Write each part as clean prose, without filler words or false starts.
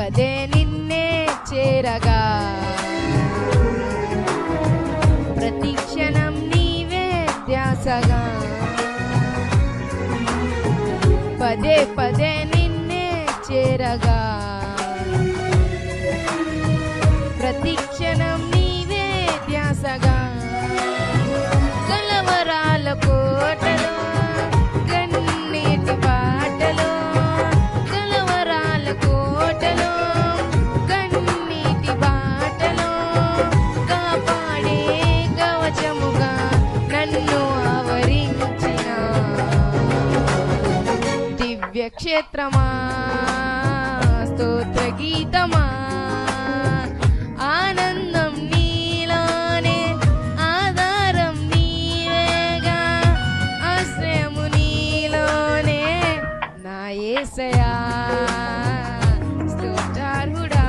పదే నిన్నే చేరగా ప్రతి క్షణం నీవే ధ్యాసగా పదే పదే నిన్నే చేరగా ప్రతి క్షణం నీవే ధ్యాసగా కలవరాల కోటలో కన్నీటి బాటలో కలవరాల కోటలో కన్నీటి బాటలో కాపాడే కవచముగా నన్ను ఆవరించిన దివ్య క్షేత్రమా స్తోత్ర గీతమా ఆనందం నీలోనే ఆధారం నీవేగా ఆశ్రయము నీలోనే నా యేసయ్యా స్తోత్రార్హుడా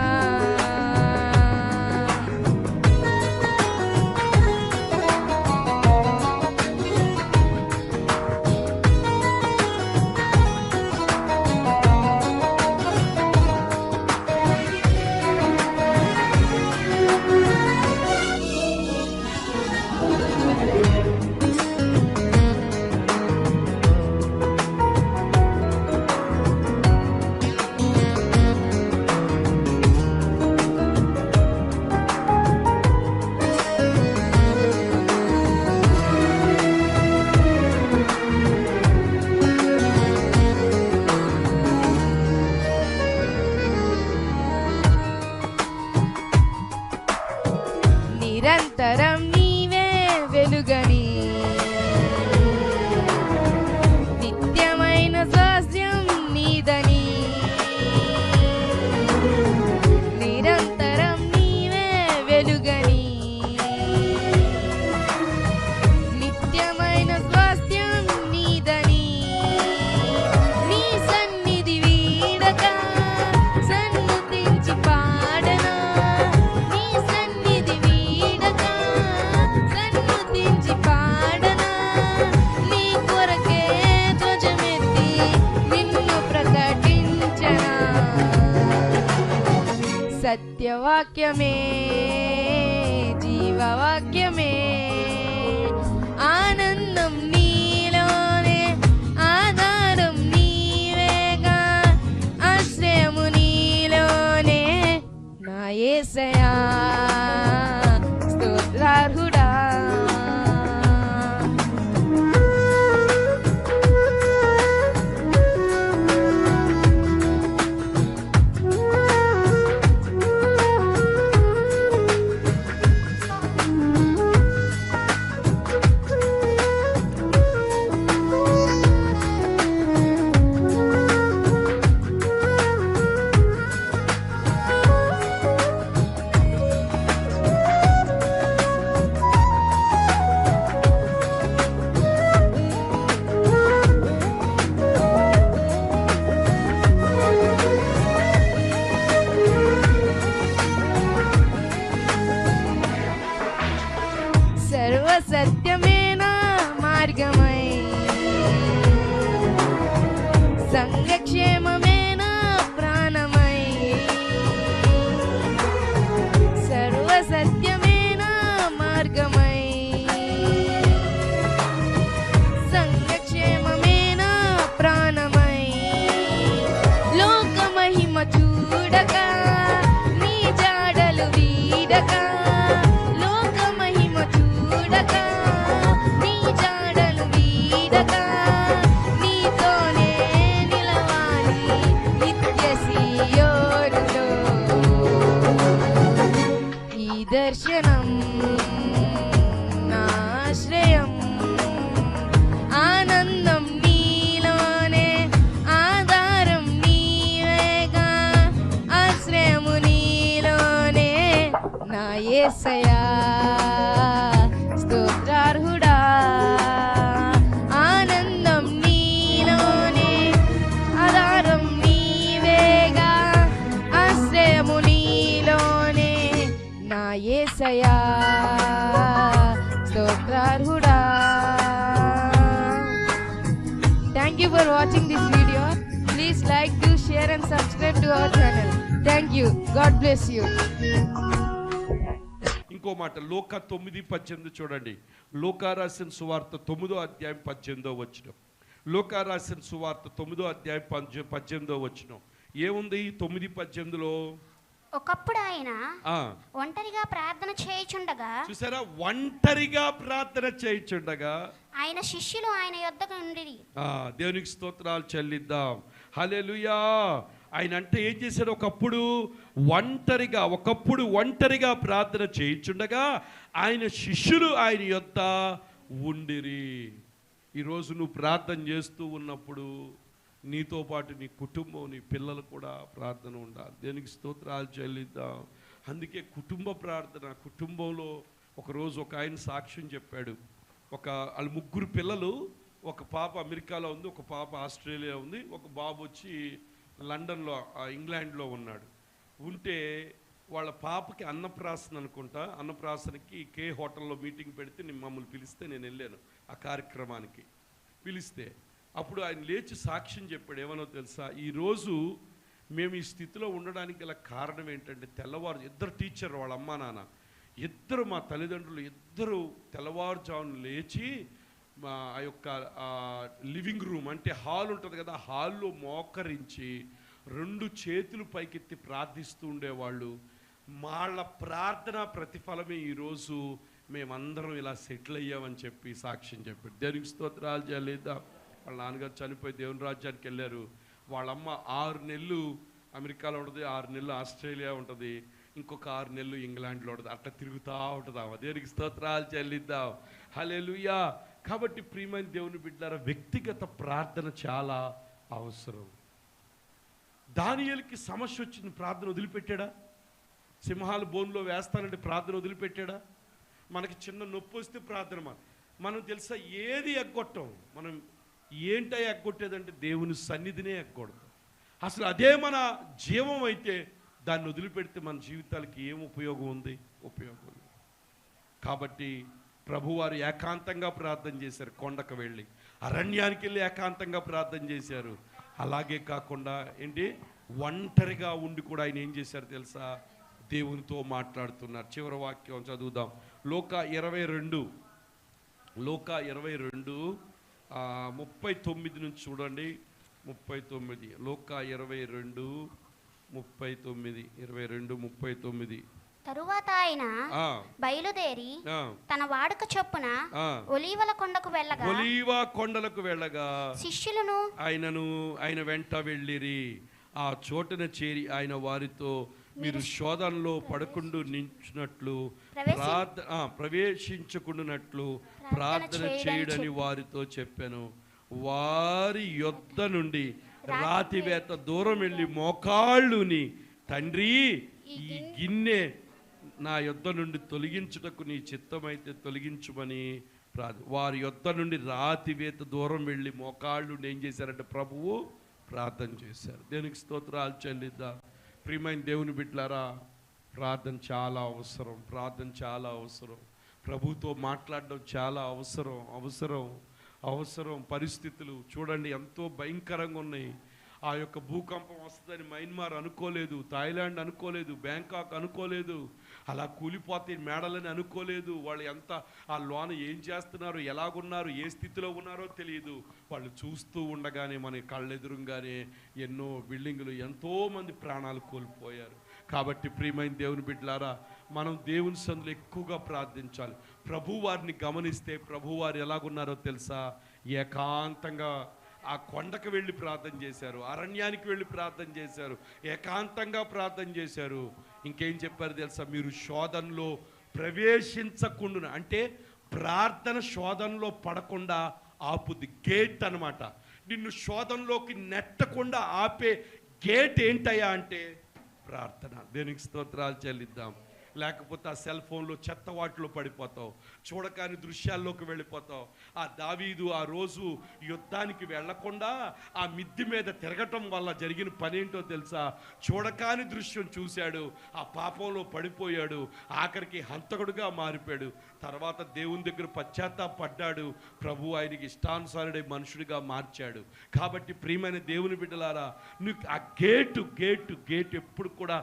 నిరంతరం నీవే వెలుగని నిత్యమైన స్వాస్థ్యం నీదని నిరంతరం నీవే వెలుగని నిత్యమైన స్వాస్థ్యం నీదని నీ సన్నిధి వీడక సన్నుతించి పాడనా నీ సన్నిధి వీడక సన్నుతించి పాడనా నీ కొరకే ధ్వజమెత్తి నిన్ను ప్రకటించనా సత్యవాక్యమే జీవవాక్యమే ఆనందం నీలోనే ఆధారం నీవేగా ఆశ్రయము నీలోనే నా యేసయ్యా స్తోత్రార్హుడా సత్యమేనా మార్గమై సంఘక్షేమమేనా ప్రాణమై సర్వ సత్యమేనా మార్గమై సంఘక్షేమమేనా ప్రాణమై లోక మహిమ చూడక నీ జాడలు వీడక నీ జాడలు వీడక నీతోనే నిలవాలి నిత్య సీయోనులో ఈ దర్శనం నా ఆశ్రయం ఆనందం నీలోనే ఆధారం నీవేగా ఆశ్రయము నీలోనే నా యేసయ్యా స్తోత్రార్హుడా ఆనందం నీలోనే ఆధారం నీవేగా ఆశ్రయము నీలోనే నా యేసయ్యా స్తోత్రార్హుడా Thank you for watching this video. Please like, do, share and subscribe to our channel. Thank you. God bless you. ఇంకో మాట లూకా 9:18 చూడండి. లూకా రాసిన సువార్త 9వ అధ్యాయం 18వ వచనం. లూకా రాసిన సువార్త 9వ అధ్యాయం 18వ వచనం ఏముంది? 9:18లో ఒకప్పుడు ఆయన ఒంటరిగా ప్రార్థన చేయుచుండగా, చూసారా, ఒంటరిగా ప్రార్థన చేయుచుండగా ఆయన శిష్యులు ఆయన యొద్దకు ఉండిరి. దేవునికి స్తోత్రాలు చెల్లిద్దాం. హల్లెలూయా. ఆయన అంటే ఏం చేశాడు? ఒకప్పుడు ఒంటరిగా ప్రార్థన చేయుచుండగా ఆయన శిష్యులు ఆయన యొద్ద ఉండిరి. ఈరోజు నువ్వు ప్రార్థన చేస్తూ ఉన్నప్పుడు నీతో పాటు నీ కుటుంబం, నీ పిల్లలు కూడా ప్రార్థన ఉండాలి. దేనికి స్తోత్రాలు చెల్లిద్దాం. అందుకే కుటుంబ ప్రార్థన. కుటుంబంలో ఒకరోజు ఒక ఆయన సాక్ష్యం చెప్పాడు. వాళ్ళ 3 పిల్లలు, ఒక పాప అమెరికాలో ఉంది, ఒక పాప ఆస్ట్రేలియా ఉంది, ఒక బాబు వచ్చి లండన్లో ఇంగ్లాండ్లో ఉన్నాడు. ఉంటే వాళ్ళ పాపకి అన్నప్రాసన అనుకుంటా, అన్నప్రాసనకి కే హోటల్లో మీటింగ్ పెడితే మమ్మల్ని పిలిస్తే నేను వెళ్ళాను ఆ కార్యక్రమానికి. పిలిస్తే అప్పుడు ఆయన లేచి సాక్ష్యం చెప్పాడు. ఏమనో తెలుసా? ఈరోజు మేము ఈ స్థితిలో ఉండడానికి గల కారణం ఏంటంటే, తెల్లవారు 2 టీచర్, వాళ్ళ అమ్మా నాన్న ఇద్దరు, మా తల్లిదండ్రులు ఇద్దరు తెల్లవారుజామున లేచి ఆ యొక్క లివింగ్ రూమ్ అంటే హాల్ ఉంటుంది కదా, హాల్లో మోకరించి 2 చేతులు పైకెత్తి ప్రార్థిస్తూ ఉండేవాళ్ళు. వాళ్ళ ప్రార్థన ప్రతిఫలమే ఈరోజు మేమందరం ఇలా సెటిల్ అయ్యామని చెప్పి సాక్ష్యం చెప్పాడు. దేవునికి స్తోత్రాలు చెల్లిద్దాం. వాళ్ళ నాన్నగారు చనిపోయి దేవుని రాజ్యానికి వెళ్ళారు. వాళ్ళమ్మ 6 నెలలు అమెరికాలో ఉంటుంది, 6 నెలలు ఆస్ట్రేలియా ఉంటుంది, ఇంకొక 6 నెలలు ఇంగ్లాండ్లో ఉంటుంది. అట్లా తిరుగుతూ ఉంటుందాం. దేవునికి స్తోత్రాలు చెల్లిద్దాం. హల్లెలూయా. కాబట్టి ప్రియమైన దేవుని బిడ్డలారా, వ్యక్తిగత ప్రార్థన చాలా అవసరం. దానియేలుకి సమస్య వచ్చింది, ప్రార్థన వదిలిపెట్టాడా? సింహాలు బోన్లో వేస్తానంటే ప్రార్థన వదిలిపెట్టాడా? మనకి చిన్న నొప్పి వస్తే ప్రార్థన. మనం తెలుసా ఏది ఎగ్గొట్టం. మనం ఏంటో ఎగ్గొట్టేదంటే దేవుని సన్నిధినే ఎగ్గొడతాం. అసలు అదే మన జీవం అయితే దాన్ని వదిలిపెడితే మన జీవితాలకి ఏం ఉపయోగం ఉంది? ఉపయోగం ఉంది. కాబట్టి ప్రభువారు ఏకాంతంగా ప్రార్థన చేశారు. కొండకు వెళ్ళి, అరణ్యానికి వెళ్ళి ఏకాంతంగా ప్రార్థన చేశారు. అలాగే కాకుండా ఏంటి, ఒంటరిగా ఉండి కూడా ఆయన ఏం చేశారు తెలుసా? దేవునితో మాట్లాడుతున్నారు. చివరి వాక్యం చదువుదాం. లూకా 22:39 నుంచి చూడండి. 39 లూకా 22:39. తరువాత ఆయన బయలుదేరి తన వాడుక చొప్పున ఒలీవల కొండలకు వెళ్ళగా శిష్యులను ఆయన వెంట వెళ్ళిరి. ఆ చోటున చేరి ఆయన వారితో, మీరు శోధనలో పడకుండా నించున్నట్లు ప్రవేశించకుండానట్లు ప్రార్థన చేయడని వారితో చెప్పాను. వారి యొద్ద నుండి రాతివేత దూరం వెళ్ళి మోకాళ్ళుని, తండ్రి ఈ గిన్నె నా యొద్ద నుండి తొలగించుటకు నీ చిత్తమైతే తొలగించుమని వారి యొద్ద నుండి రాతివేత దూరం వెళ్ళి మోకాళ్ళు ఏం చేశారంటే ప్రభువు ప్రార్థన చేశారు. దేనికి స్తోత్రాలు చెల్లిద్దాం. ప్రియమైన దేవుని బిడ్డలారా, ప్రార్థన చాలా అవసరం. ప్రభుతో మాట్లాడడం చాలా అవసరం. పరిస్థితులు చూడండి ఎంతో భయంకరంగా ఉన్నాయి. ఆ యొక్క భూకంపం వస్తుందని మయన్మార్ అనుకోలేదు, థాయిలాండ్ అనుకోలేదు, బ్యాంకాక్ అనుకోలేదు, అలా కూలిపోతే మేడలని అనుకోలేదు. వాళ్ళు ఎంత ఆ లోన ఏం చేస్తున్నారు, ఎలాగున్నారు, ఏ స్థితిలో ఉన్నారో తెలియదు. వాళ్ళు చూస్తూ ఉండగానే మన కళ్ళెదురుగానే ఎన్నో బిల్డింగులు, ఎంతోమంది ప్రాణాలు కోల్పోయారు. కాబట్టి ప్రియమైన దేవుని బిడ్డలారా, మనం దేవుని సన్నిధిలో ఎక్కువగా ప్రార్థించాలి. ప్రభువారిని గమనిస్తే ప్రభువారు ఎలాగున్నారో తెలుసా? ఏకాంతంగా ఆ కొండకు వెళ్ళి ప్రార్థన చేశారు, అరణ్యానికి వెళ్ళి ప్రార్థన చేశారు, ఏకాంతంగా ప్రార్థన చేశారు. ఇంకేం చెప్పారు తెలుసా? మీరు శోధనలో ప్రవేశించకుండా, అంటే ప్రార్థన శోధనలో పడకుండా ఆపుది. గేట్ అన్నమాట. నిన్ను శోధనలోకి నెట్టకుండా ఆపే గేట్ ఏంటయ్యా అంటే ప్రార్థన. దేనికి స్తోత్రాలు చెల్లిద్దాం. లేకపోతే ఆ సెల్ ఫోన్లో చెత్త వాటిలో పడిపోతావు, చూడకాని దృశ్యాల్లోకి వెళ్ళిపోతావు. ఆ దావీదు ఆ రోజు యుద్ధానికి వెళ్లకుండా ఆ మిద్ది మీద తిరగటం వల్ల జరిగిన పనేంటో తెలుసా? చూడకాని దృశ్యం చూశాడు, ఆ పాపంలో పడిపోయాడు, ఆఖరికి హంతకుడుగా మారిపోయాడు. తర్వాత దేవుని దగ్గర పశ్చాత్తాపడ్డాడు, ప్రభు ఆయనకి ఇష్టానుసారుడే మనుషుడిగా మార్చాడు. కాబట్టి ప్రియమైన దేవుని బిడ్డలారా, నువ్వు ఆ గేటు ఎప్పుడు కూడా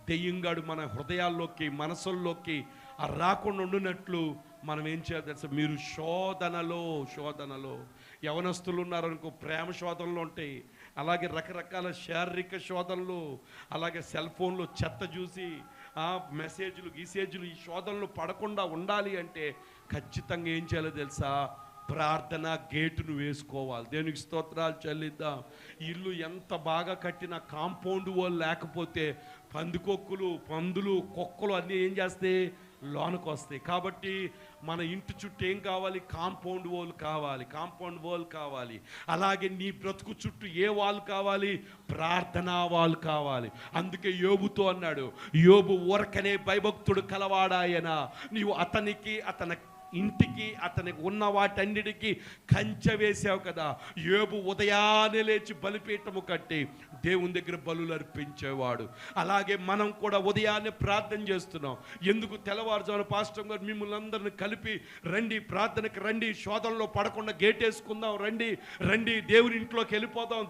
దెయ్యంగాడు మన హృదయాల్లోకి మనసుల్లోకి ఆ రాకుండా ఉండినట్లు మనం ఏం చేయాలి తెలుసా? మీరు శోధనలో యవనస్తులు ఉన్నారనుకో, ప్రేమ శోధనలు ఉంటాయి, అలాగే రకరకాల శారీరక శోధనలు, అలాగే సెల్ ఫోన్లో చెత్త చూసి మెసేజ్లు గీసేజ్లు ఈ శోధనలు పడకుండా ఉండాలి అంటే ఖచ్చితంగా ఏం చేయాలో తెలుసా? ప్రార్థన గేటును వేసుకోవాలి. దేవునికి స్తోత్రాలు చెల్లిద్దాం. ఇల్లు ఎంత బాగా కట్టిన కాంపౌండ్ వాల్ లేకపోతే పందికొక్కులు, పందులు, కుక్కలు అన్నీ ఏం చేస్తాయి? లోనికి వస్తాయి. కాబట్టి మన ఇంటి చుట్టూ ఏం కావాలి? కాంపౌండ్ వాల్ కావాలి. అలాగే నీ బ్రతుకు చుట్టూ ఏ వాల్ కావాలి? ప్రార్థనా వాల్ కావాలి. అందుకే యోబుతో అన్నాడు, యోబు ఊరకనే భయభక్తుడు కలవాడాయన, నీవు అతనికి, అతని ఇంటికి, అతనికి ఉన్న వాటన్నిటికీ కంచె వేసావు కదా. యోబు ఉదయాన్నే లేచి బలిపీఠము కట్టి దేవుని దగ్గర బలులు అర్పించేవాడు. అలాగే మనం కూడా ఉదయాన్నే ప్రార్థన చేస్తున్నాం. ఎందుకు? తెల్లవారుజామున పాస్టర్ గారు మిమ్మల్ని అందరిని కలిపి రండి, ప్రార్థనకి రండి, శోధనలో పడకుండా గేటేసుకుందాం, రండి దేవుని ఇంట్లోకి వెళ్ళిపోదాం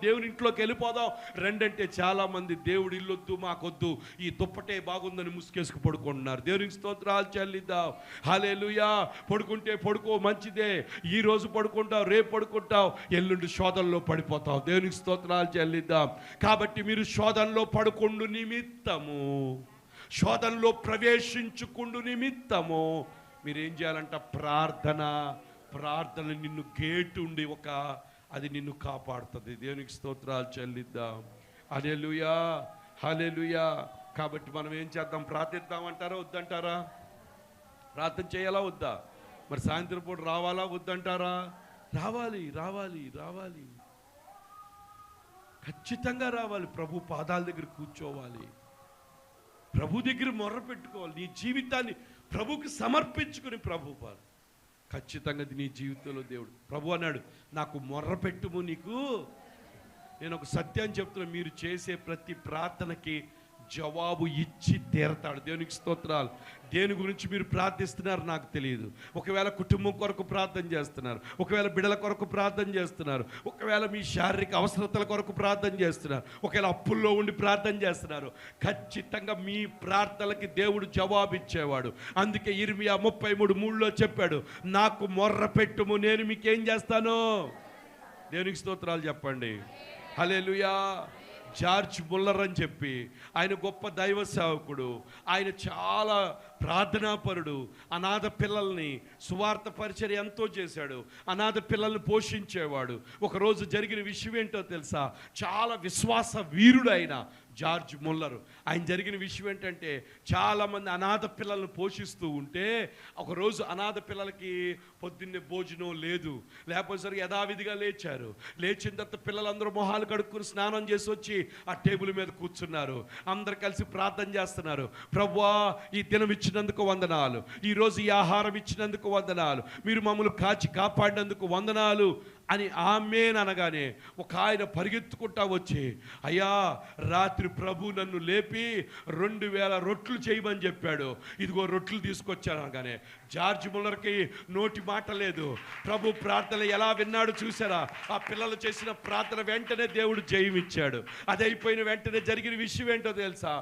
రండి అంటే చాలామంది దేవుడి ఇల్లొద్దు, మాకొద్దు, ఈ దుప్పటే బాగుందని ముసుకేసుకు పడుకుంటున్నారు. దేవునికి స్తోత్రాలు చెల్లిద్దాం. హల్లెలూయా. పడుకుంటే పడుకో, మంచిదే. ఈ రోజు పడుకుంటావు, రేపు పడుకుంటావు, ఎల్లుండి శోధనలో పడిపోతావు. దేవునికి స్తోత్రాలు చెల్లిద్దాం. కాబట్టి మీరు శోధనలో పడుకుండు నిమిత్తము, శోధనలో ప్రవేశించుకుండు నిమిత్తము మీరేం చేయాలంట? ప్రార్థన నిన్ను గేటు ఉండి అది నిన్ను కాపాడుతుంది. దేవునికి స్తోత్రాలు చెల్లిద్దాం. హల్లెలూయా. కాబట్టి మనం ఏం చేద్దాం? ప్రార్థిద్దామంటారా వద్దంటారా? ప్రార్థన చేయాలా వద్దా? మరి సాయంత్రం పూట రావాలా వద్దంటారా? రావాలి. ఖచ్చితంగా రావాలి. ప్రభు పాదాల దగ్గర కూర్చోవాలి, ప్రభు దగ్గర మొర్ర పెట్టుకోవాలి, నీ జీవితాన్ని ప్రభుకి సమర్పించుకుని ప్రభు ఖచ్చితంగా నీ జీవితంలో దేవుడు ప్రభు అన్నాడు, నాకు మొర్ర పెట్టుము, నీకు నేను ఒక సత్యాన్ని చెప్తున్నా, మీరు చేసే ప్రతి ప్రార్థనకి జవాబు ఇచ్చి తీరతాడు. దేవునికి స్తోత్రాలు. దేని గురించి మీరు ప్రార్థిస్తున్నారు నాకు తెలియదు. ఒకవేళ కుటుంబం కొరకు ప్రార్థన చేస్తున్నారు, ఒకవేళ బిడ్డల కొరకు ప్రార్థన చేస్తున్నారు, ఒకవేళ మీ శారీరక అవసరతల కొరకు ప్రార్థన చేస్తున్నారు, ఒకవేళ అప్పుల్లో ఉండి ప్రార్థన చేస్తున్నారు, ఖచ్చితంగా మీ ప్రార్థనలకి దేవుడు జవాబు ఇచ్చేవాడు. అందుకే ఇర్మియా 33:3 చెప్పాడు, నాకు మొర్ర పెట్టుము, నేను మీకేం చేస్తాను. దేవునికి స్తోత్రాలు చెప్పండి. హల్లెలూయా. జార్జ్ ముల్లర్ అని చెప్పి ఆయన గొప్ప దైవ సేవకుడు, ఆయన చాలా ప్రార్థనాపరుడు. అనాథ పిల్లల్ని సువార్త పరిచర్య ఎంతో చేశాడు, అనాథ పిల్లల్ని పోషించేవాడు. ఒకరోజు జరిగిన విషయం ఏంటో తెలుసా? చాలా విశ్వాస వీరుడు ఆయన జార్జ్ ముల్లర్. ఆయన జరిగిన విషయం ఏంటంటే, చాలామంది అనాథ పిల్లలను పోషిస్తూ ఉంటే ఒకరోజు అనాథ పిల్లలకి పొద్దున్నే భోజనం లేదు, లేకపోతే యథావిధిగా లేచారు. లేచిన తర్వాత పిల్లలందరూ మొహాలు కడుక్కుని స్నానం చేసి వచ్చి ఆ టేబుల్ మీద కూర్చున్నారు. అందరు కలిసి ప్రార్థన చేస్తున్నారు. ప్రభువా, ఈ దినం ఇచ్చినందుకు వందనాలు, ఈరోజు ఈ ఆహారం ఇచ్చినందుకు వందనాలు, మీరు మమ్మల్ని కాపాడినందుకు వందనాలు అని ఆమేన్ అనగానే ఒక ఆయన పరిగెత్తుకుంటా వచ్చి, అయ్యా రాత్రి ప్రభు నన్ను లేపి 2000 రొట్లు చేయమని చెప్పాడు, ఇదిగో రొట్లు తీసుకొచ్చాను అనగానే జార్జ్ ముల్లర్కి నోటి మాట లేదు. ప్రభు ప్రార్థన ఎలా విన్నాడు చూసారా? ఆ పిల్లలు చేసిన ప్రార్థన వెంటనే దేవుడు జయం ఇచ్చాడు. అది అయిపోయిన వెంటనే జరిగిన విషయం ఏంటో తెలుసా?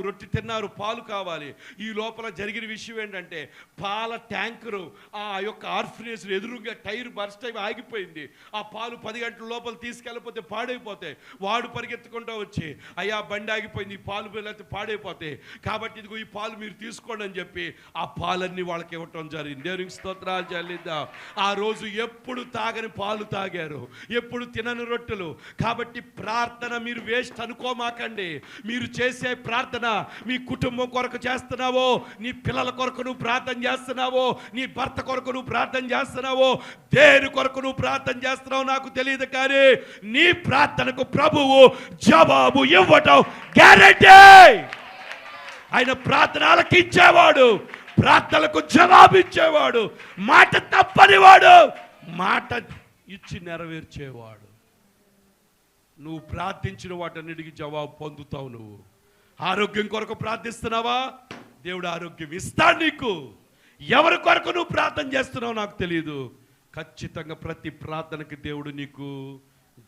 రొట్టె తిన్నారు, పాలు కావాలి. ఈ లోపల జరిగిన విషయం ఏంటంటే, పాల ట్యాంకరు ఆ యొక్క ఆర్ఫనేజ్ ఎదురుగా టైర్ బర్స్ట్ అయి ఆగిపోయింది. ఆ పాలు 10 గంటల లోపల తీసుకెళ్ళిపోతే పాడైపోతాయి. వాడు పరిగెత్తుకుంటూ వచ్చి, అయ్యా బండి ఆగిపోయింది, ఈ పాలు పిల్లలైతే పాడైపోతాయి, కాబట్టి ఇదిగో ఈ పాలు మీరు తీసుకోండి అని చెప్పి ఆ పాలన్నీ వాళ్ళకి ఇవ్వటం జరిగింది. దేవునికి స్తోత్రాలు చెల్లిద్దాం. ఆ రోజు ఎప్పుడు తాగని పాలు తాగారు, ఎప్పుడు తినని రొట్టెలు. కాబట్టి ప్రార్థన మీరు వేస్ట్ అనుకోమాకండి. మీరు చేసే ప్రార్థన మీ కుటుంబం కొరకు చేస్తున్నావో, నీ పిల్లల కొరకు నువ్వు ప్రార్థన చేస్తున్నావో, నీ భర్త కొరకు నువ్వు ప్రార్థన చేస్తున్నావో, దేని కొరకు నువ్వు ప్రార్థన చేస్తున్నావు నాకు తెలియదు, కానీ నీ ప్రార్థనకు ప్రభువు జవాబు ఇవ్వటం గ్యారెంటీ. ఆయన ప్రార్థన ఆలకించేవాడు, ప్రార్థనలకు జవాబిచ్చేవాడు, మాట తప్పనివాడు, మాట ఇచ్చి నెరవేర్చేవాడు. నువ్వు ప్రార్థించిన వాటన్నిటికీ జవాబు పొందుతావు. నువ్వు ఆరోగ్యం కొరకు ప్రార్థిస్తున్నావా, దేవుడు ఆరోగ్యం ఇస్తాడు నీకు. ఎవరి కొరకు నువ్వు ప్రార్థన చేస్తున్నావు నాకు తెలియదు, ఖచ్చితంగా ప్రతి ప్రార్థనకి దేవుడు నీకు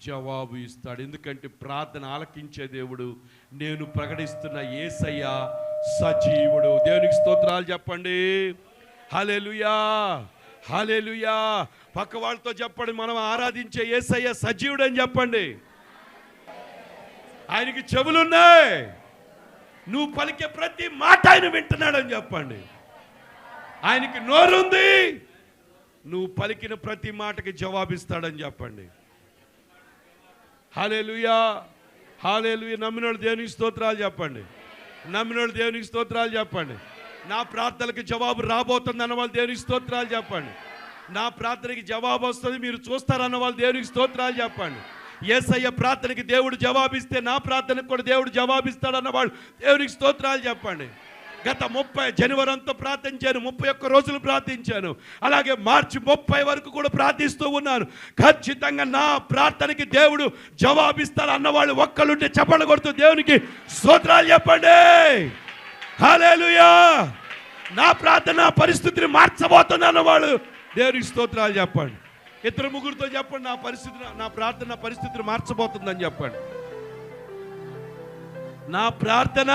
జవాబు ఇస్తాడు. ఎందుకంటే ప్రార్థన ఆలకించే దేవుడు, నేను ప్రకటిస్తున్న యేసయ్య సజీవుడు. దేవునికి స్తోత్రాలు చెప్పండి. హల్లెలూయా, హల్లెలూయా. పక్క వాళ్ళతో చెప్పండి, మనం ఆరాధించే యేసయ్య సజీవుడు అని చెప్పండి. ఆయనకి చెవులున్నాయి, నువ్వు పలికే ప్రతి మాట ఆయన వింటున్నాడని చెప్పండి. ఆయనకి నోరుంది, నువ్వు పలికిన ప్రతి మాటకి జవాబిస్తాడని చెప్పండి. హల్లెలూయా, హల్లెలూయా. నమ్మినోళ్ళు దేవునికి స్తోత్రాలు చెప్పండి. నమ్మినోళ్ళు దేవునికి స్తోత్రాలు చెప్పండి. నా ప్రార్థనకి జవాబు రాబోతుంది అన్న వాళ్ళు దేవునికి స్తోత్రాలు చెప్పండి. నా ప్రార్థనకి జవాబు వస్తుంది, మీరు చూస్తారన్న వాళ్ళు దేవునికి స్తోత్రాలు చెప్పండి. యేసయ్య ప్రార్థనకి దేవుడు జవాబిస్తే నా ప్రార్థనకు కూడా దేవుడు జవాబిస్తాడన్న వాళ్ళు దేవునికి స్తోత్రాలు చెప్పండి. గత జనవరి అంతా ప్రార్థించాను, 31 రోజులు ప్రార్థించాను, అలాగే మార్చి 30 వరకు కూడా ప్రార్థిస్తూ ఉన్నాను. ఖచ్చితంగా నా ప్రార్థనకి దేవుడు జవాబిస్తాడు అన్నవాళ్ళు ఒక్కలుంటే చప్పట్లు కొడుతూ దేవునికి స్తోత్రాలు చెప్పండి. హల్లెలూయా. నా ప్రార్థన పరిస్థితిని మార్చబోతుంది అన్నవాళ్ళు దేవునికి స్తోత్రాలు చెప్పండి. 2-3 చెప్పండి, నా ప్రార్థన పరిస్థితిని మార్చబోతుందని చెప్పండి. నా ప్రార్థన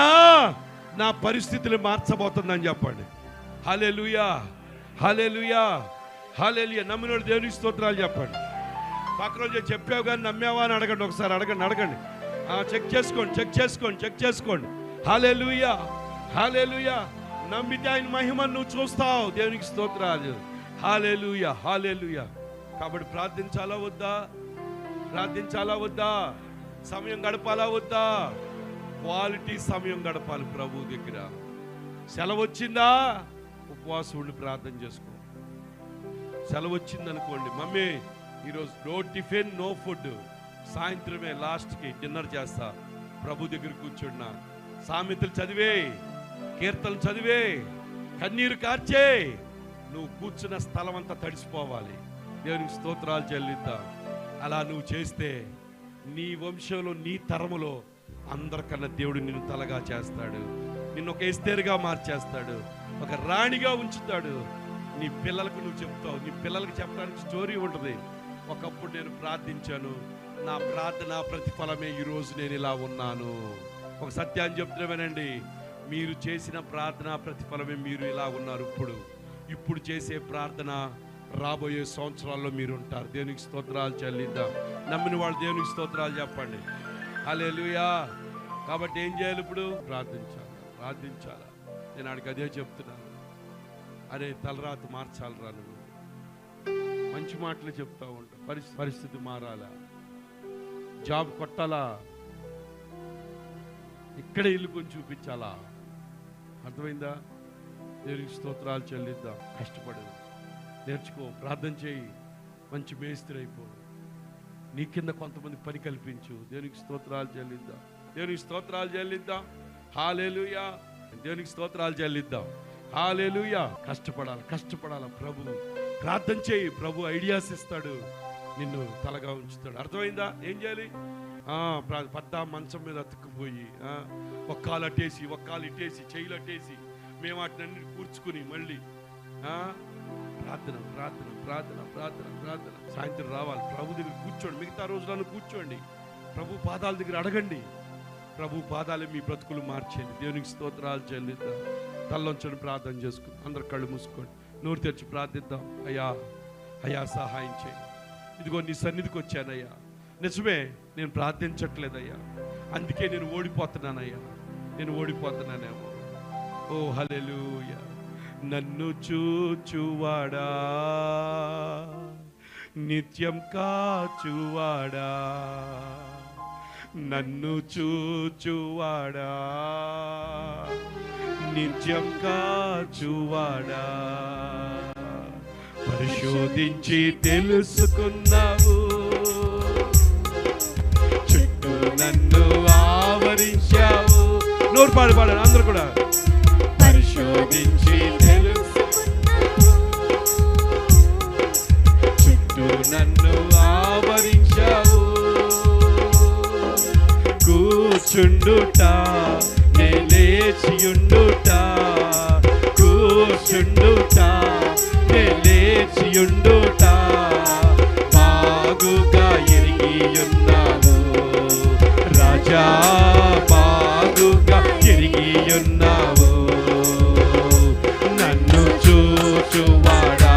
నా పరిస్థితులు మార్చబోతుందని చెప్పండి. హల్లెలూయా, హల్లెలూయా, హల్లెలూయా. నమ్మినోడు దేవునికి స్తోత్రాలు చెప్పండి. పక్క రోజు చెప్పావు కానీ నమ్మావా అని అడగండి, ఒకసారి అడగండి. చెక్ చేసుకోండి. హల్లెలూయా, హల్లెలూయా. నమ్మితే ఆయన మహిమను నువ్వు చూస్తావు. దేవునికి స్తోత్రాలు. హల్లెలూయా, హల్లెలూయా. కాబట్టి ప్రార్థించాలా వద్దా? సమయం గడపాలా వద్దా? క్వాలిటీ సమయం గడపాలి ప్రభు దగ్గర. సెలవు వచ్చిందా, ఉపవాసం ఉండి ప్రార్థన చేసుకో. సెలవు వచ్చింది అనుకోండి, మమ్మీ ఈరోజు నో టిఫిన్ నో ఫుడ్, సాయంత్రమే లాస్ట్కి డిన్నర్ చేస్తా, ప్రభు దగ్గర కూర్చున్నా, సామెతలు చదివే, కీర్తనలు చదివే, కన్నీరు కార్చే, నువ్వు కూర్చున్న స్థలం అంతా తడిసిపోవాలి. దేవునికి స్తోత్రాలు చెల్లిద్దాం. అలా నువ్వు చేస్తే నీ వంశంలో, నీ తరములో అందరికన్నా దేవుడు నిన్ను తలగా చేస్తాడు, నిన్ను ఒక ఎస్తేరుగా మార్చేస్తాడు, ఒక రాణిగా ఉంచుతాడు. నీ పిల్లలకు నువ్వు చెప్తావు, నీ పిల్లలకు చెప్పడానికి స్టోరీ ఉంటుంది. ఒకప్పుడు నేను ప్రార్థించాను, నా ప్రార్థన ప్రతిఫలమే ఈరోజు నేను ఇలా ఉన్నాను. ఒక సత్యాన్ని చెప్తున్నామేనండి, మీరు చేసిన ప్రార్థన ప్రతిఫలమే మీరు ఇలా ఉన్నారు. ఇప్పుడు చేసే ప్రార్థన రాబోయే సంవత్సరాల్లో మీరు ఉంటారు. దేవునికి స్తోత్రాలు చెల్లిద్దాం. నమ్మిన వాళ్ళు దేవునికి స్తోత్రాలు చెప్పండి. హల్లెలూయా. కాబట్టి ఏం చేయాలి ఇప్పుడు? ప్రార్థించాలా. నేను ఆడికి అదే చెప్తున్నాను. అరే తలరాత మార్చాలరా, నువ్వు మంచి మాటలు చెప్తా ఉంటావు, పరిస్థితి మారాలా, జాబ్ కొట్టాలా, ఇక్కడే ఇల్లు కొని చూపించాలా. అర్థమైందా? దేవునికి స్తోత్రాలు చెల్లిద్దాం. కష్టపడు, నేర్చుకో, ప్రార్థన చేయి, మంచి మేస్త్రి అయిపో, నీ కింద కొంతమంది పని కల్పించు. దేవునికి స్తోత్రాలు చెల్లిద్దాం. హల్లెలూయా. దేవునికి స్తోత్రాలు చెల్లిద్దాం. హల్లెలూయా. కష్టపడాల. ప్రభు ప్రార్థన చేయి, ప్రభు ఐడియాస్ ఇస్తాడు, నిన్ను తలగా ఉంచుతాడు. అర్థమైందా? ఏం చేయాలి? పెద్ద మంచం మీద అతుక్కుపోయి ఒక కాలు అట్టేసి, ఒక కాలు ఇట్టేసి, చెయ్యిలు అట్టేసి, మేము వాటిని కూర్చుకుని మళ్ళీ ప్రార్థన. సాయంత్రం రావాలి, ప్రభు దగ్గర కూర్చోండి. మిగతా రోజులను కూర్చోండి, ప్రభు పాదాల దగ్గర అడగండి. ప్రభు పాదాలే మీ బ్రతుకులు మార్చేయండి. దేవునికి స్తోత్రాలు చెల్లిద్దాం. తల్లంచని ప్రార్థన చేసుకుని అందరు కళ్ళు మూసుకోండి, నోరు తెరిచి ప్రార్థిద్దాం. అయ్యా సహాయం చేయి. ఇదిగో నీ సన్నిధికి వచ్చానయ్యా, నిజమే నేను ప్రార్థించట్లేదయ్యా, అందుకే నేను ఓడిపోతున్నానేమో. ఓ హల్లెలూయా. నన్ను చూచువాడా, నిత్యం కాచువాడా, నన్ను చూచువాడా, నిత్యం కాచువాడా, పరిశోధించి తెలుసుకున్నావు, చుట్టూ నన్ను ఆవరించావు. నోరు పాడాను అందరూ కూడా. పరిశోధించి చుట్టూ నన్ను ఆవరించావు, కూర్చుండుట నే లేచియుండుట, కూర్చుండుట నే లేచియుండుట, బాగుగా ఎరిగియున్నావు రాజా, బాగుగా ఎరిగియున్నావు, నన్ను చూచువాడా,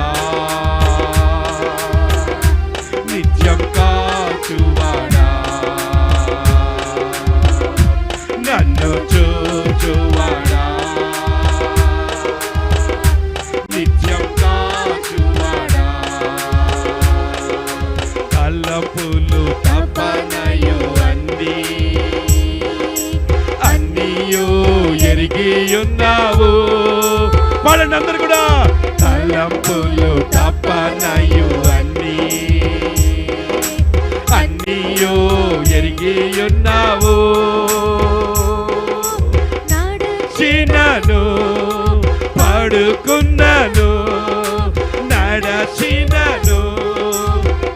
నిత్యం కాచువాడా, నన్ను చూచువాడా, నిత్యం కాచువాడా, తలపులు తపనయు అన్నీయు ఎరిగియున్నావు. పాడండి అందరు కూడా. తలంపులు తపనయు అన్నీయు ఎరిగియున్నావు, నడచినను పడుకున్నాను, నడచినను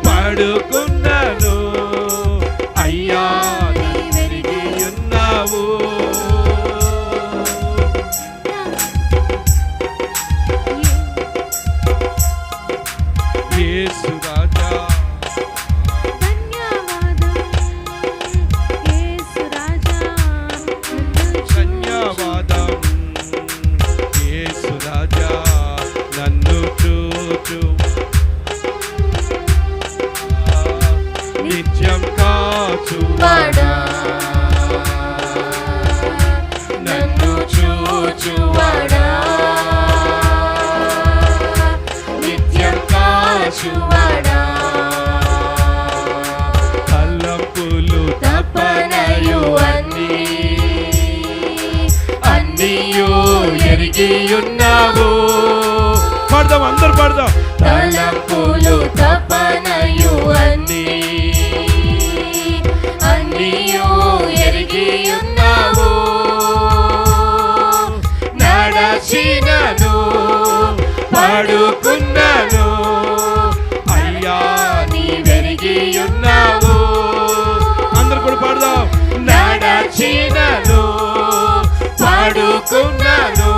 పడుకున్నాను, అయ్యా నీవెరిగియున్నావు, యేసు రాజా. ధన్యవాదం యేసు రాజా, నన్ను చూచు నిత్యం కాచువాడా, నన్ను చూచువాడా, నిత్యం కాచువాడా, తలంపులు తపనయు అన్నీయు ఎరిగియున్నావు. పాడదాం అందరు పాడదాం. తలంపులు తపనయు అన్నీయు ఎరిగియున్నావు, నడచినను పడుకున్నాను, అయ్యా నీవెరిగియున్నావు. అందరు కూడా పాడదాం. నడచినను పడుకున్నాను,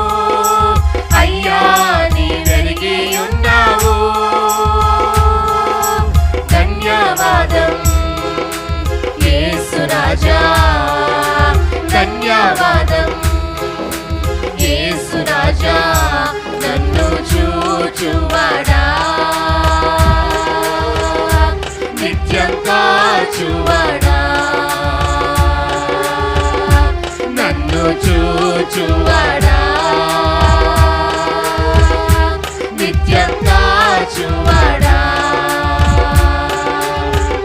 అయ్యా నీవెరిగియున్నావు, ధన్యవాదం యేసు రాజా, ధన్యవాదం యేసు రాజా, నన్ను చూచువాడా, నిత్యం కాచువాడా, నన్ను చూచువాడా, నిత్యం కాచువాడా,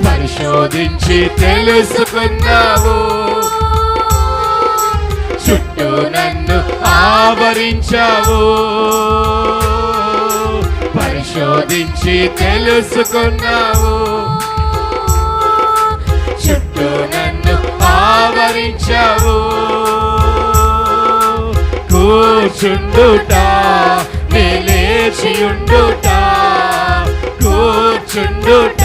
పరిశోధించి తెలుసుకున్నావు, చుట్టూ నన్ను ఆవరించావు, పరిశోధించి తెలుసుకున్నావు, చుట్టూ నన్ను ఆవరించావు, కూర్చుండుట నే లేచియుండుట, కూర్చుండుట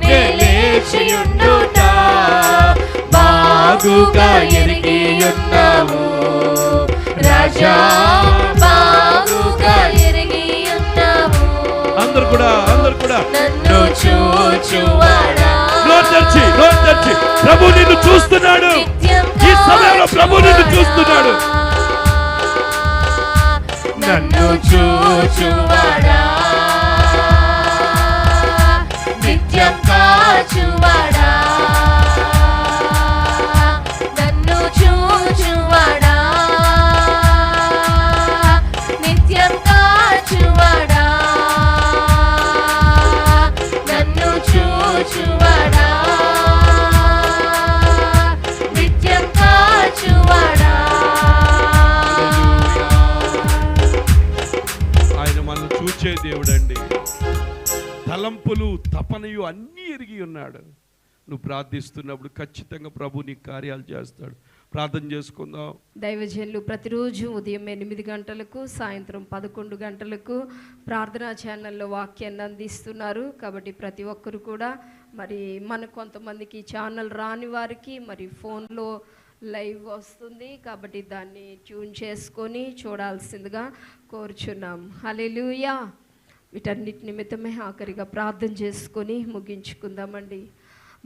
నే లేచియుండుట, బాగుగా ఎరిగియున్నావు రాజా, బాగుగా ఎరిగియున్నావు. అందరు కూడా నన్ను చూచువాడా, నోరు తెరిచి ప్రభు నిన్ను చూస్తున్నాడు. ఈ సమయంలో ప్రభు నిన్ను చూస్తున్నాడు. నన్ను చూచువాడా, నిత్యం కాచువాడా, నన్ను చూచువాడా, నిత్యం కాచువాడా, నన్ను చూచువాడా, నిత్యం కాచువాడా. ఆయన మనల్ని చూచే దేవుడండి. తలంపులు తపనయు అన్నీ ఎరిగి ఉన్నాడు. నువ్వు ప్రార్థిస్తున్నప్పుడు ఖచ్చితంగా ప్రభు నీ కార్యాలు చేస్తాడు. ప్రార్థన చేసుకుందాం. దైవజనులు ప్రతిరోజు ఉదయం 8 గంటలకు సాయంత్రం 11 గంటలకు ప్రార్థనా ఛానల్లో వాక్యాన్ని అందిస్తున్నారు. కాబట్టి ప్రతి ఒక్కరు కూడా మరి మన కొంతమందికి ఛానల్ రాని వారికి మరి ఫోన్లో లైవ్ వస్తుంది కాబట్టి దాన్ని ట్యూన్ చేసుకొని చూడాల్సిందిగా కోరుచున్నాం. హల్లెలూయా. వీటన్నిటి నిమిత్తమే ఆఖరిగా ప్రార్థన చేసుకొని ముగించుకుందామండి.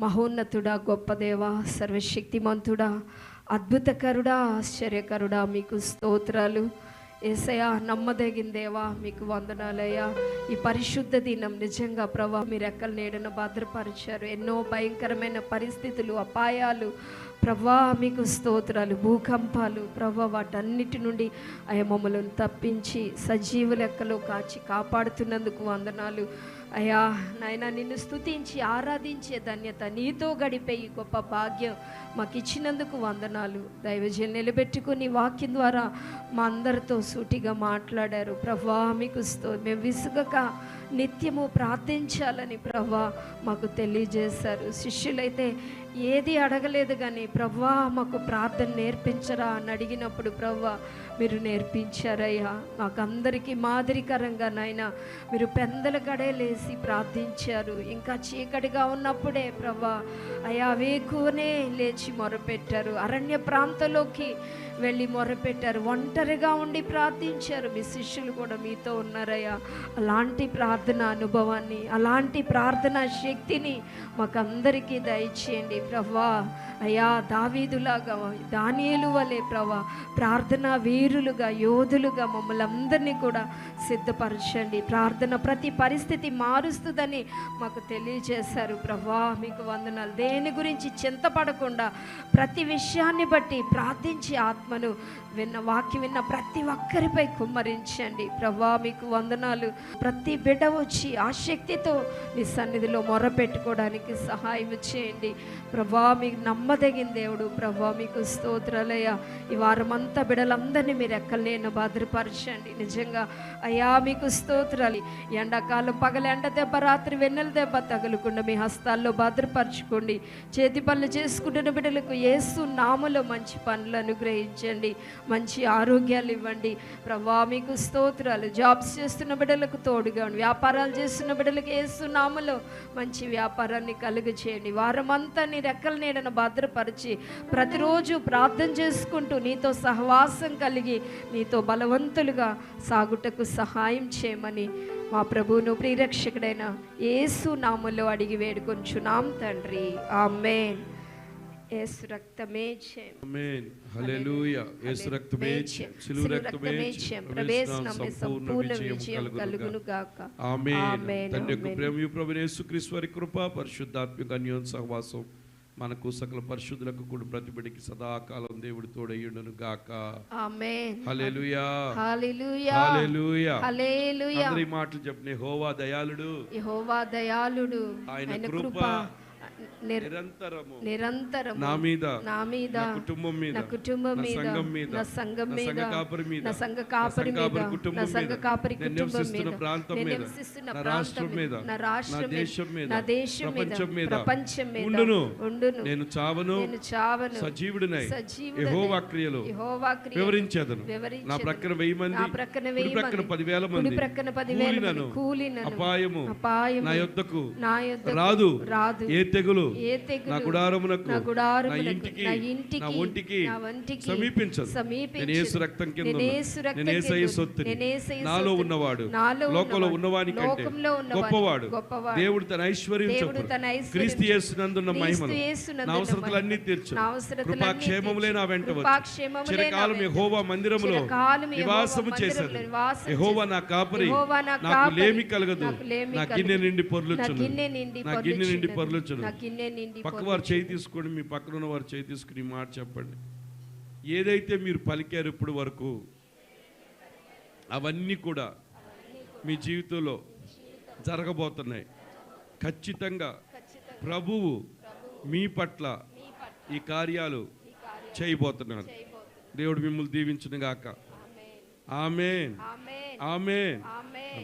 మహోన్నతుడా, గొప్ప దేవా, సర్వశక్తిమంతుడా, అద్భుతకరుడా, ఆశ్చర్యకరుడా, మీకు స్తోత్రాలు. యేసయ్యా, నమ్మదగిన దేవా, మీకు వందనాలయ్యా. ఈ పరిశుద్ధ దినం నిజంగా ప్రభా మీరు ఎక్కల నీడన భద్రపరిచారు. ఎన్నో భయంకరమైన పరిస్థితులు, అపాయాలు ప్రభా మీకు స్తోత్రాలు, భూకంపాలు ప్రభా వాటన్నిటి నుండి అయ్యా మమ్మల్ని తప్పించి సజీవ లెక్కలో కాచి కాపాడుతున్నందుకు వందనాలు అయ్యా. నాయన నిన్ను స్తుతించి ఆరాధించే ధన్యత, నీతో గడిపే ఈ గొప్ప భాగ్యం మాకు ఇచ్చినందుకు వందనాలు. దైవజనులు నిలబెట్టుకుని వాక్యం ద్వారా మా అందరితో సూటిగా మాట్లాడారు ప్రభా మీకు మేము విసుగక నిత్యము ప్రార్థించాలని ప్రభా మాకు తెలియజేశారు. శిష్యులైతే ఏది అడగలేదు కానీ ప్రభా మాకు ప్రార్థన నేర్పించరా అని అడిగినప్పుడు ప్రభా మీరు నేర్పించారయ్యా. మాకందరికీ మాదిరికరంగా నాయన మీరు పెందల గడేలేసి ప్రార్థించారు. ఇంకా చీకటిగా ఉన్నప్పుడే ప్రభా అయ్యా వేకువనే లేచి మొరపెట్టారు. అరణ్య ప్రాంతంలోకి వెళ్ళి మొరపెట్టారు. ఒంటరిగా ఉండి ప్రార్థించారు. మీ శిష్యులు కూడా మీతో ఉన్నారయ్యా. అలాంటి ప్రార్థన అనుభవాన్ని, అలాంటి ప్రార్థన శక్తిని మాకందరికీ దయచేయండి ప్రభా. అయ్యా దావీదులాగా, దానియేలు వలె ప్రభా ప్రార్థనా వీరులుగా, యోధులుగా మమ్మల్ని అందరినీ కూడా సిద్ధపరచండి. ప్రార్థన ప్రతి పరిస్థితి మారుస్తుందని మాకు తెలియజేశారు ప్రభా మీకు వందనాలు. దేని గురించి చింతపడకుండా ప్రతి విషయాన్ని బట్టి ప్రార్థించి ఆత్మను వాక్యం విన్న ప్రతి ఒక్కరిపై కుమ్మరించండి ప్రభా మీకు వందనాలు. ప్రతి బిడ్డ వచ్చి ఆసక్తితో నీ సన్నిధిలో మొరపెట్టుకోవడానికి సహాయం చేయండి ప్రభా. మీకు నమ్మదగిన దేవుడు ప్రభా మీకు స్తోత్రాలయ్యా. ఈ వారమంతా బిడ్డలందరినీ మీరు ఎక్కలేని భద్రపరచండి. నిజంగా అయ్యా మీకు స్తోత్రాలు. ఎండాకాలం పగల ఎండ దెబ్బ, రాత్రి వెన్నెల దెబ్బ తగలకుండా మీ హస్తాల్లో భద్రపరచుకోండి. చేతి పనులు చేసుకుంటున్న బిడ్డలకు యేసు నామములో మంచి పనులు అనుగ్రహించండి, మంచి ఆరోగ్యాలు ఇవ్వండి ప్రభా మీకు స్తోత్రాలు. జాబ్స్ చేస్తున్న బిడ్డలకు తోడుగా ఉండి, వ్యాపారాలు చేస్తున్న బిడ్డలకు యేసు నామములో మంచి వ్యాపారాన్ని కలుగు చేయండి. వారమంతా నీ రెక్కల నీడను భద్రపరిచి ప్రతిరోజు ప్రార్థన చేసుకుంటూ నీతో సహవాసం కలిగి నీతో బలవంతులుగా సాగుటకు సహాయం చేయమని మా ప్రభువును ప్రియరక్షకుడైన యేసు నామములో అడిగి వేడుకొంచున్నాం తండ్రి. ఆమేన్. యేసు రక్తమే జయం. ఆమేన్. హల్లెలూయా. యేసు రక్తమే జయం. సిలువ రక్తమే జయం. ప్రవేశనమే సంపూర్ణ విజయం కలుగును గాక. ఆమేన్. తండ్రి యొక్క ప్రేమయు ప్రభువైన యేసుక్రీస్తు వారి కృప, పరిశుద్ధాత్మిక అన్యోన్య సహవాసం మనకు సకల పరిశుద్ధులకు కూడా ప్రతిబిడికి సదాకాలం దేవుడు తోడయ్యుండును గాక. ఆమేన్. హల్లెలూయా. హల్లెలూయా. హల్లెలూయా. హల్లెలూయా. అందరి మాటలు చెప్పిన యెహోవా దయాళుడు, యెహోవా దయాళుడు, ఆయన కృప నిరంతరము నా మీద, నా కుటుంబం మీద, నా సంఘం మీద, నా సంఘ కాపరి మీద, కుటుంబం మీద, నేను నివసిస్తున్న ప్రాంతం మీద, నా రాష్ట్రం మీద, నా దేశం మీద, ప్రపంచం మీద ఉండును. నేను చావను, సజీవుడినై యెహోవా క్రియలు వివరించేదను. నా ప్రక్కన 1000 మంది, కుడి ప్రక్కన 10,000 మంది కూలినను అపాయము నా యొద్దకు రాదు. ఏ తెగులు నా గుడారమునకు, నా ఇంటికి, నా ఒంటికి సమీపించదు. నేను యేసు రక్తం కింద, నేను యేసయ్య సొత్తుని. నాలో ఉన్నవాడు లోకంలో ఉన్నవాని కంటే గొప్పవాడు. దేవుడు తన ఐశ్వర్యం చొప్పున క్రీస్తు యేసునందున్న మహిమను నా అవసరతలన్నీ తీర్చు. కృపాక్షేమములే నా వెంట వచ్చి చిరకాలం యెహోవా మందిరములో నివాసము చేశాను. యెహోవా నా కాపరి, నాకు లేమి కలగదు. నా గిన్నె నిండి పొర్లుచును, నా గిన్నె నిండి పొర్లుచును. పక్కవారు చేయి తీసుకొని, మీ పక్కన ఉన్న వారు చేయి తీసుకుని మాట చెప్పండి. ఏదైతే మీరు పలికారు ఇప్పుడు వరకు అవన్నీ కూడా మీ జీవితంలో జరగబోతున్నాయి. ఖచ్చితంగా ప్రభువు మీ పట్ల ఈ కార్యాలు చేయబోతున్నారు. దేవుడు మిమ్మల్ని దీవించును గాక. ఆమేన్. ఆమేన్.